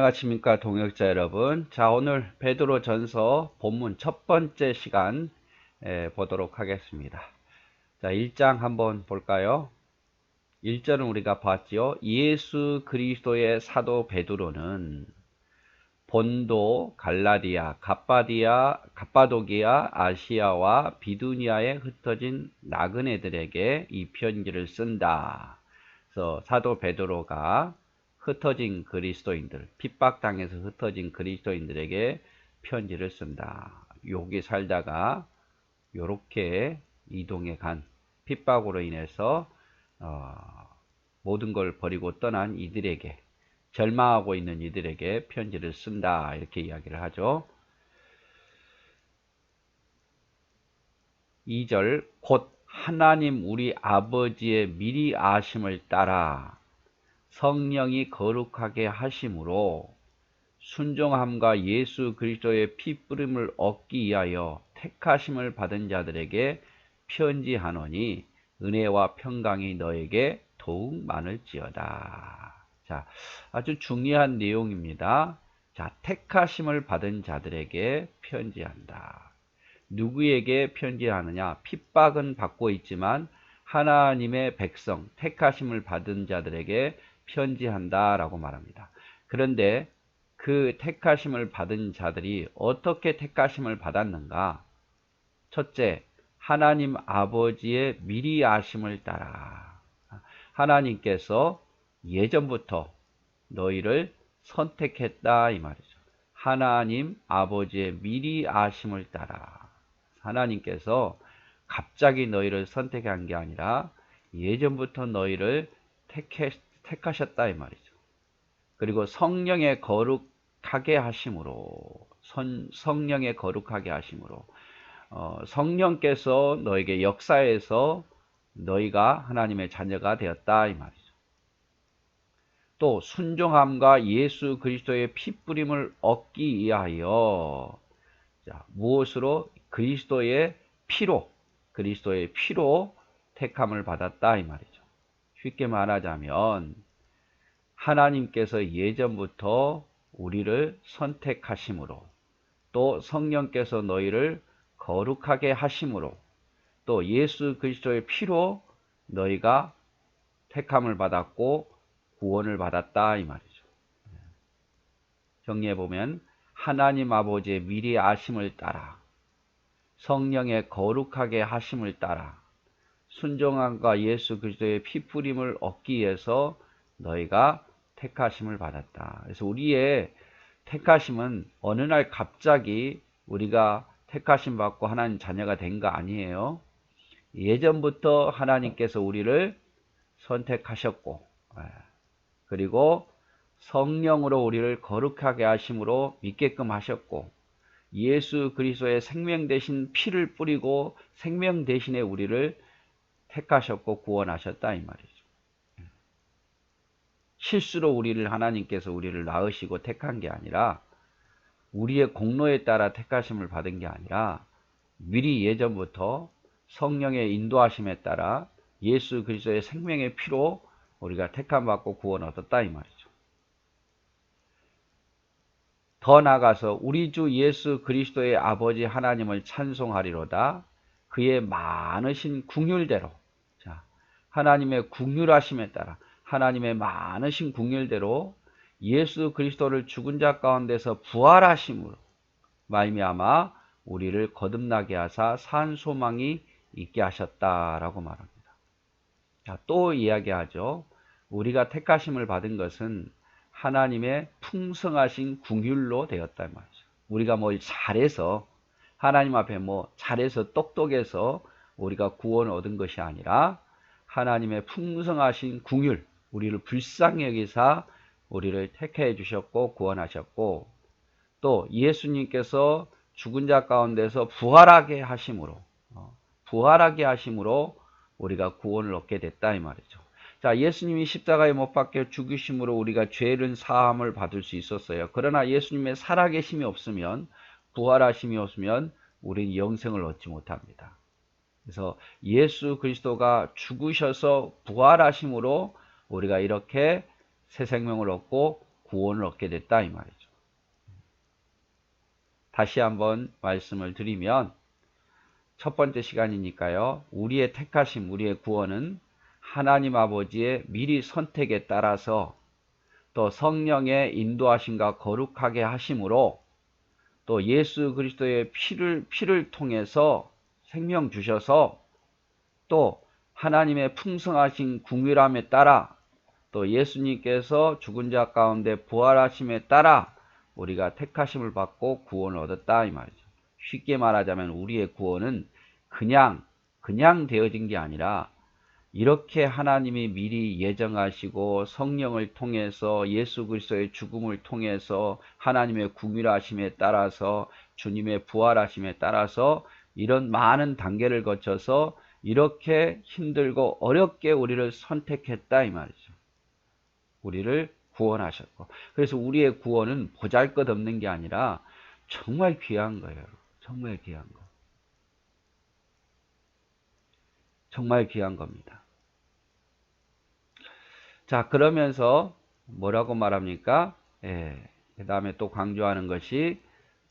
안녕하십니까 동역자 여러분. 자, 오늘 베드로전서 본문 첫 번째 시간 보도록 하겠습니다. 자, 1장 한번 볼까요? 1절은 우리가 봤지요. 예수 그리스도의 사도 베드로는 본도, 갈라디아, 갑바도기아, 아시아와 비두니아에 흩어진 나그네들에게 이 편지를 쓴다. 그래서 사도 베드로가 흩어진 그리스도인들, 핍박당해서 흩어진 그리스도인들에게 편지를 쓴다. 여기 살다가 요렇게 이동해 간 핍박으로 인해서 모든 걸 버리고 떠난 이들에게, 절망하고 있는 이들에게 편지를 쓴다. 이렇게 이야기를 하죠. 2절, 곧 하나님 우리 아버지의 미리 아심을 따라 성령이 거룩하게 하심으로 순종함과 예수 그리스도의 피 뿌림을 얻기 위하여 택하심을 받은 자들에게 편지하노니 은혜와 평강이 너에게 더욱 많을지어다. 자, 아주 중요한 내용입니다. 자, 택하심을 받은 자들에게 편지한다. 누구에게 편지하느냐? 핍박은 받고 있지만 하나님의 백성, 택하심을 받은 자들에게 편지한다 라고 말합니다. 그런데 그 택하심을 받은 자들이 어떻게 택하심을 받았는가? 첫째, 하나님 아버지의 미리 아심을 따라 하나님께서 예전부터 너희를 선택했다 이 말이죠. 하나님 아버지의 미리 아심을 따라 하나님께서 갑자기 너희를 선택한 게 아니라 예전부터 너희를 택하셨다 이 말이죠. 그리고 성령의 거룩하게 하심으로 성령의 거룩하게 하심으로 성령께서 너에게 역사해서 너희가 하나님의 자녀가 되었다 이 말이죠. 또 순종함과 예수 그리스도의 피 뿌림을 얻기 위하여 자, 무엇으로? 그리스도의 피로 택함을 받았다 이 말이죠. 쉽게 말하자면 하나님께서 예전부터 우리를 선택하심으로 또 성령께서 너희를 거룩하게 하심으로 또 예수 그리스도의 피로 너희가 택함을 받았고 구원을 받았다 이 말이죠. 정리해보면 하나님 아버지의 미리 아심을 따라 성령의 거룩하게 하심을 따라 순종함과 예수 그리스도의 피 뿌림을 얻기 위해서 너희가 택하심을 받았다. 그래서 우리의 택하심은 어느 날 갑자기 우리가 택하심 받고 하나님 자녀가 된 거 아니에요. 예전부터 하나님께서 우리를 선택하셨고 그리고 성령으로 우리를 거룩하게 하심으로 믿게끔 하셨고 예수 그리스도의 생명 대신 피를 뿌리고 생명 대신에 우리를 택하셨고 구원하셨다 이 말이죠. 실수로 하나님께서 우리를 낳으시고 택한 게 아니라 우리의 공로에 따라 택하심을 받은 게 아니라 미리 예전부터 성령의 인도하심에 따라 예수 그리스도의 생명의 피로 우리가 택함 받고 구원 얻었다 이 말이죠. 더 나아가서 우리 주 예수 그리스도의 아버지 하나님을 찬송하리로다. 그의 많으신 긍휼대로 자, 하나님의 긍휼하심에 따라 하나님의 많으신 긍휼대로 예수 그리스도를 죽은 자 가운데서 부활하심으로 말미암아 우리를 거듭나게 하사 산 소망이 있게 하셨다라고 말합니다. 자, 또 이야기하죠. 우리가 택하심을 받은 것은 하나님의 풍성하신 긍휼로 되었다 말이죠. 우리가 뭘 잘해서 하나님 앞에 뭐 잘해서 똑똑해서 우리가 구원을 얻은 것이 아니라 하나님의 풍성하신 긍휼, 우리를 불쌍히 여기사 우리를 택해 주셨고 구원하셨고 또 예수님께서 죽은 자 가운데서 부활하게 하심으로 우리가 구원을 얻게 됐다 이 말이죠. 자, 예수님이 십자가에 못 박혀 죽으심으로 우리가 죄를 사함을 받을 수 있었어요. 그러나 예수님의 살아계심이 없으면 부활하심이 없으면 우리는 영생을 얻지 못합니다. 그래서 예수 그리스도가 죽으셔서 부활하심으로 우리가 이렇게 새 생명을 얻고 구원을 얻게 됐다 이 말이죠. 다시 한번 말씀을 드리면 첫 번째 시간이니까요. 우리의 택하심, 우리의 구원은 하나님 아버지의 미리 선택에 따라서 또 성령의 인도하심과 거룩하게 하심으로 또 예수 그리스도의 피를 통해서 생명 주셔서 또 하나님의 풍성하신 궁휼함에 따라 또 예수님께서 죽은 자 가운데 부활하심에 따라 우리가 택하심을 받고 구원을 얻었다 이 말이죠. 쉽게 말하자면 우리의 구원은 그냥 되어진 게 아니라 이렇게 하나님이 미리 예정하시고 성령을 통해서 예수 그리스도의 죽음을 통해서 하나님의 궁휼하심에 따라서 주님의 부활하심에 따라서 이런 많은 단계를 거쳐서 이렇게 힘들고 어렵게 우리를 선택했다 이 말이죠. 우리를 구원하셨고, 그래서 우리의 구원은 보잘것없는 게 아니라 정말 귀한 거예요. 정말 귀한 거. 정말 귀한 겁니다. 자, 그러면서 뭐라고 말합니까? 그 다음에 또 강조하는 것이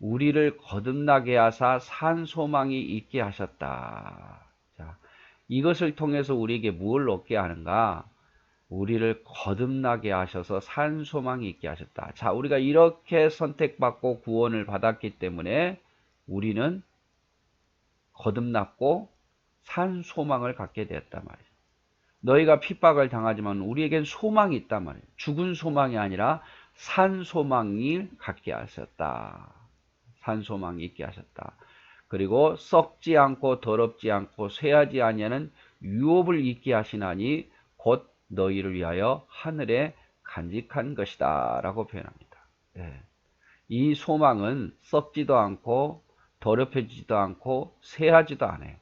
우리를 거듭나게 하사 산 소망이 있게 하셨다. 자, 이것을 통해서 우리에게 무엇을 얻게 하는가? 우리를 거듭나게 하셔서 산 소망이 있게 하셨다. 자, 우리가 이렇게 선택받고 구원을 받았기 때문에 우리는 거듭났고 산 소망을 갖게 되었단 말이에요. 너희가 핍박을 당하지만 우리에겐 소망이 있단 말이에요. 죽은 소망이 아니라 산 소망이 갖게 하셨다. 산 소망이 있게 하셨다. 그리고 썩지 않고 더럽지 않고 쇠하지 아니하는 유업을 있게 하시나니 곧 너희를 위하여 하늘에 간직한 것이다 라고 표현합니다. 이 소망은 썩지도 않고 더럽혀지지도 않고 쇠하지도 않아요.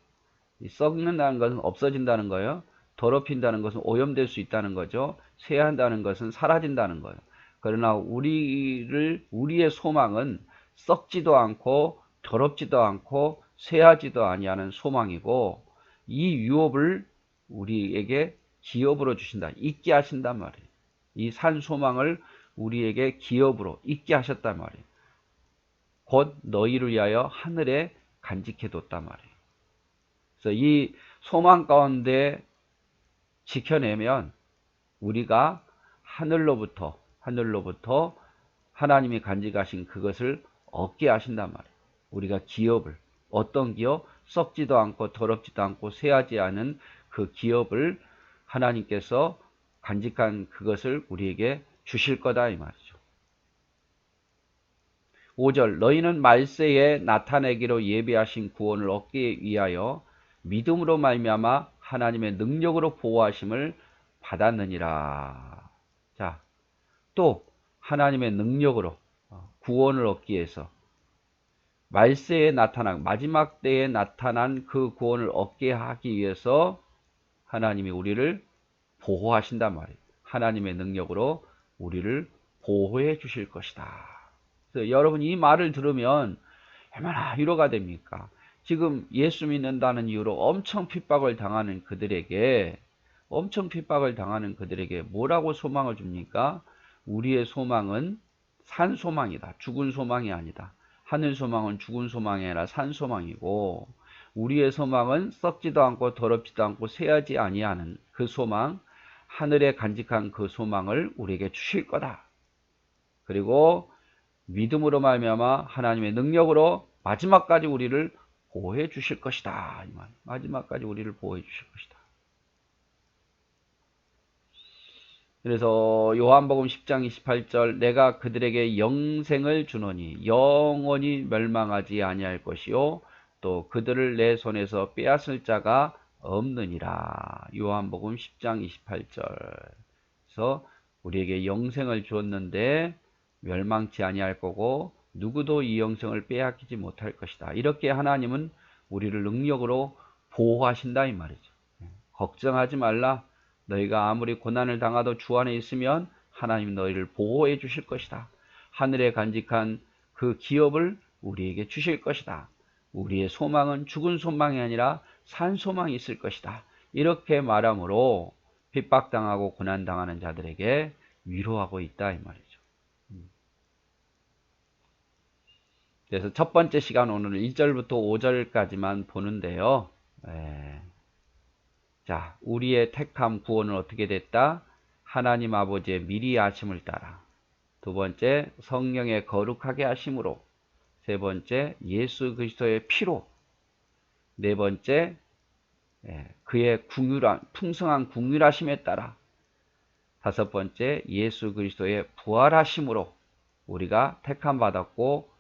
썩는다는 것은 없어진다는 거예요. 더럽힌다는 것은 오염될 수 있다는 거죠. 쇠한다는 것은 사라진다는 거예요. 그러나 우리의 소망은 썩지도 않고 더럽지도 않고 쇠하지도 아니하는 소망이고 이 유업을 우리에게 기업으로 주신다. 있게 하신단 말이에요. 이 산 소망을 우리에게 기업으로 있게 하셨단 말이에요. 곧 너희를 위하여 하늘에 간직해뒀단 말이에요. 그래서 이 소망 가운데 지켜내면 우리가 하늘로부터 하나님이 간직하신 그것을 얻게 하신단 말이에요. 우리가 기업을, 어떤 기업? 썩지도 않고 더럽지도 않고 쇠하지 않은 그 기업을 하나님께서 간직한 그것을 우리에게 주실 거다 이 말이죠. 5절 너희는 말세에 나타내기로 예비하신 구원을 얻기 위하여 믿음으로 말미암아 하나님의 능력으로 보호하심을 받았느니라. 자, 또 하나님의 능력으로 구원을 얻기 위해서 말세에 마지막 때에 나타난 그 구원을 얻게 하기 위해서 하나님이 우리를 보호하신단 말이에요. 하나님의 능력으로 우리를 보호해 주실 것이다. 그래서 여러분 이 말을 들으면 얼마나 위로가 됩니까? 지금 예수 믿는다는 이유로 엄청 핍박을 당하는 그들에게 뭐라고 소망을 줍니까? 우리의 소망은 산 소망이다. 죽은 소망이 아니다. 하늘 소망은 죽은 소망이 아니라 산 소망이고 우리의 소망은 썩지도 않고 더럽지도 않고 쇠하지 아니하는 그 소망, 하늘에 간직한 그 소망을 우리에게 주실 거다. 그리고 믿음으로 말미암아 하나님의 능력으로 마지막까지 우리를 보호해 주실 것이다. 마지막까지 우리를 보호해 주실 것이다. 그래서 요한복음 10장 28절 내가 그들에게 영생을 주노니 영원히 멸망하지 아니할 것이요 또 그들을 내 손에서 빼앗을 자가 없느니라. 요한복음 10장 28절에서 우리에게 영생을 주었는데 멸망치 아니할 거고 누구도 이 영생을 빼앗기지 못할 것이다. 이렇게 하나님은 우리를 능력으로 보호하신다 이 말이죠. 걱정하지 말라. 너희가 아무리 고난을 당하도 주 안에 있으면 하나님 너희를 보호해 주실 것이다. 하늘에 간직한 그 기업을 우리에게 주실 것이다. 우리의 소망은 죽은 소망이 아니라 산 소망이 있을 것이다. 이렇게 말함으로 핍박당하고 고난당하는 자들에게 위로하고 있다 이 말이죠. 그래서 첫 번째 시간 오늘 1절부터 5절까지만 보는데요. 자, 우리의 택함 구원은 어떻게 됐다? 하나님 아버지의 미리 아심을 따라. 두 번째, 성령의 거룩하게 하심으로. 세 번째, 예수 그리스도의 피로. 네 번째, 그의 풍성한 궁휼하심에 따라. 다섯 번째, 예수 그리스도의 부활하심으로 우리가 택함 받았고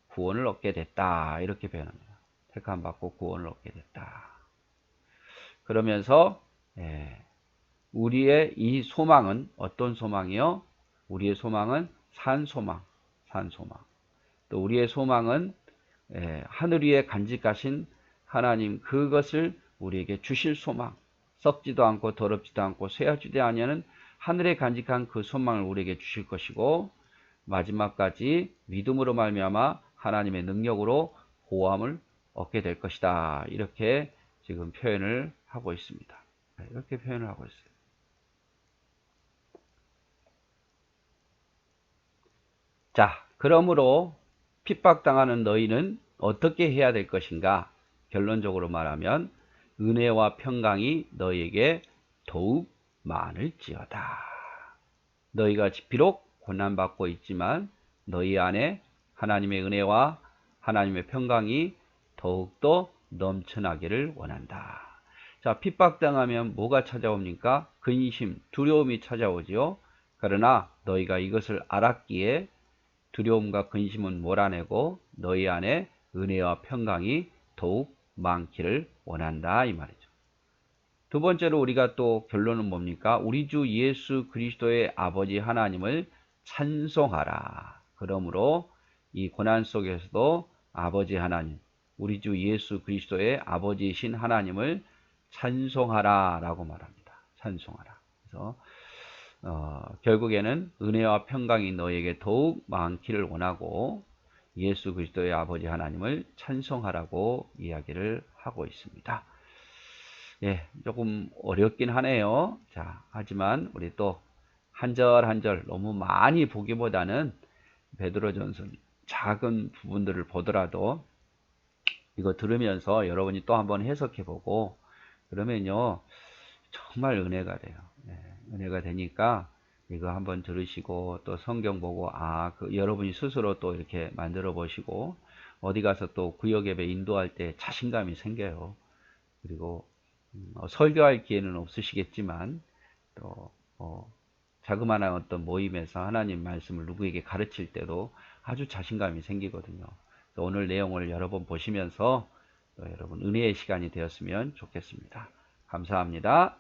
구원을 얻게 됐다. 이렇게 표현합니다. 택함 받고 구원을 얻게 됐다. 그러면서 우리의 이 소망은 어떤 소망이요? 우리의 소망은 산소망. 또 우리의 소망은 하늘 위에 간직하신 하나님 그것을 우리에게 주실 소망. 썩지도 않고 더럽지도 않고 쇠하지도 아니하는 하늘에 간직한 그 소망을 우리에게 주실 것이고, 마지막까지 믿음으로 말미암아 하나님의 능력으로 보호함을 얻게 될 것이다. 이렇게 지금 표현을 하고 있습니다. 이렇게 표현을 하고 있어요. 자, 그러므로 핍박당하는 너희는 어떻게 해야 될 것인가? 결론적으로 말하면 은혜와 평강이 너희에게 더욱 많을지어다. 너희가 비록 고난받고 있지만 너희 안에 하나님의 은혜와 하나님의 평강이 더욱더 넘쳐나기를 원한다. 자, 핍박당하면 뭐가 찾아옵니까? 근심, 두려움이 찾아오지요. 그러나 너희가 이것을 알았기에 두려움과 근심은 몰아내고 너희 안에 은혜와 평강이 더욱 많기를 원한다, 이 말이죠. 두 번째로 우리가 또 결론은 뭡니까? 우리 주 예수 그리스도의 아버지 하나님을 찬송하라. 그러므로 이 고난 속에서도 아버지 하나님, 우리 주 예수 그리스도의 아버지이신 하나님을 찬송하라 라고 말합니다. 찬송하라. 그래서 결국에는 은혜와 평강이 너에게 더욱 많기를 원하고 예수 그리스도의 아버지 하나님을 찬송하라고 이야기를 하고 있습니다. 예, 조금 어렵긴 하네요. 자, 하지만 우리 또 한 절 한 절 너무 많이 보기보다는 베드로전서 작은 부분들을 보더라도 이거 들으면서 여러분이 또 한번 해석해 보고 그러면요 정말 은혜가 돼요. 은혜가 되니까 이거 한번 들으시고 또 성경 보고 여러분이 스스로 또 이렇게 만들어 보시고 어디 가서 또 구역 예배 인도할 때 자신감이 생겨요. 그리고 설교할 기회는 없으시겠지만 또 자그마한 어떤 모임에서 하나님 말씀을 누구에게 가르칠 때도 아주 자신감이 생기거든요. 오늘 내용을 여러 번 보시면서 여러분 은혜의 시간이 되었으면 좋겠습니다. 감사합니다.